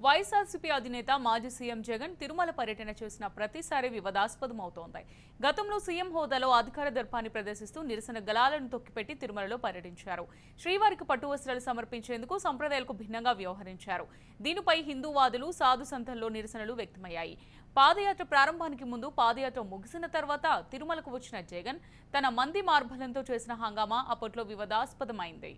వైఎస్ఆర్సీపీ అధినేత మాజీ సీఎం జగన్ తిరుమల పర్యటన చేసిన ప్రతిసారి వివాదాస్పదమవుతోంది. గతంలో సీఎం హోదాలో అధికార దర్పాన్ని ప్రదర్శిస్తూ నిరసన గళాలను తొక్కిపెట్టి తిరుమలలో పర్యటించారు. శ్రీవారికి పట్టు వస్త్రాలు సమర్పించేందుకు సంప్రదాయాలకు భిన్నంగా వ్యవహరించారు. దీనిపై హిందూవాదులు సాధు సంతంలో నిరసనలు వ్యక్తమయ్యాయి. పాదయాత్ర ప్రారంభానికి ముందు, పాదయాత్ర ముగిసిన తర్వాత తిరుమలకు వచ్చిన జగన్ తన మంది మార్బలంతో చేసిన హంగామా అప్పట్లో వివాదాస్పదమైంది.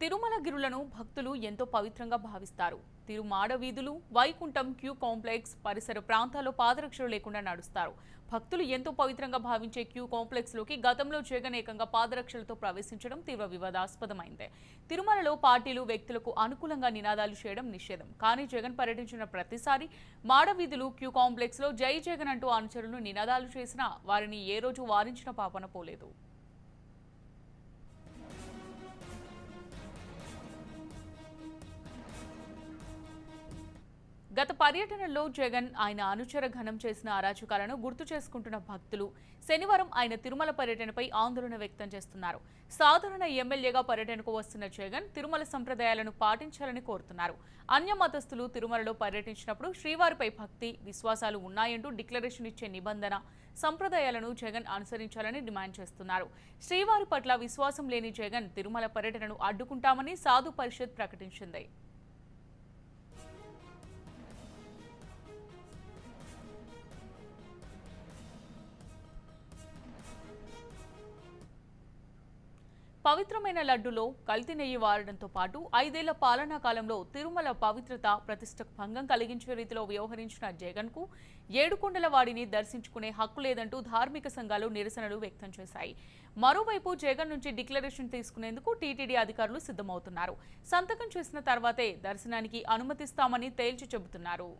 తిరుమల గిరులను భక్తులు ఎంతో పవిత్రంగా భావిస్తారు. తిరుమాడ వీధులు, వైకుంఠం క్యూ కాంప్లెక్స్ పరిసర ప్రాంతాల్లో పాదరక్షలు లేకుండా నడుస్తారు. భక్తులు ఎంతో పవిత్రంగా భావించే క్యూ కాంప్లెక్స్ లోకి గతంలో జగన్ ఏకంగా పాదరక్షలతో ప్రవేశించడం తీవ్ర వివాదాస్పదమైంది. తిరుమలలో పార్టీలు, వ్యక్తులకు అనుకూలంగా నినాదాలు చేయడం నిషేధం. కానీ జగన్ పర్యటించిన ప్రతిసారి మాడ వీధులు, క్యూ కాంప్లెక్స్ లో జై జగన్ అంటూ అనుచరులు నినాదాలు చేసినా వారిని ఏ రోజు వారించిన పాపన పోలేదు. గత పర్యటనలో జగన్, ఆయన అనుచర ఘనం చేసిన అరాచకాలను గుర్తు చేసుకుంటున్న భక్తులు శనివారం ఆయన తిరుమల పర్యటనపై ఆందోళన వ్యక్తం చేస్తున్నారు. సాధారణ ఎమ్మెల్యేగా పర్యటనకు వస్తున్న జగన్ తిరుమల సంప్రదాయాలను పాటించాలని కోరుతున్నారు. అన్య మతస్థులు తిరుమలలో పర్యటించినప్పుడు శ్రీవారిపై భక్తి, విశ్వాసాలు ఉన్నాయంటూ డిక్లరేషన్ ఇచ్చే నిబంధన, సంప్రదాయాలను జగన్ అనుసరించాలని డిమాండ్ చేస్తున్నారు. శ్రీవారి పట్ల విశ్వాసం లేని జగన్ తిరుమల పర్యటనను అడ్డుకుంటామని సాధు పరిషత్ ప్రకటించింది. పవిత్రమైన లడ్డులో కల్తీ నెయ్యి వాడడంతో పాటు 5 ఏళ్ల పాలనా కాలంలో తిరుమల పవిత్రత, ప్రతిష్టకు భంగం కలిగించే రీతిలో వ్యవహరించిన జగన్ కు ఏడుకొండల వాడిని దర్శించుకునే హక్కు లేదంటూ ధార్మిక సంఘాలు నిరసనలు వ్యక్తం చేశాయి. మరోవైపు జగన్ నుంచి డిక్లరేషన్ తీసుకునేందుకు టీటీడీ అధికారులు సిద్ధమవుతున్నారు. సంతకం చేసిన తర్వాతే దర్శనానికి అనుమతిస్తామని తేల్చి చెబుతున్నారు.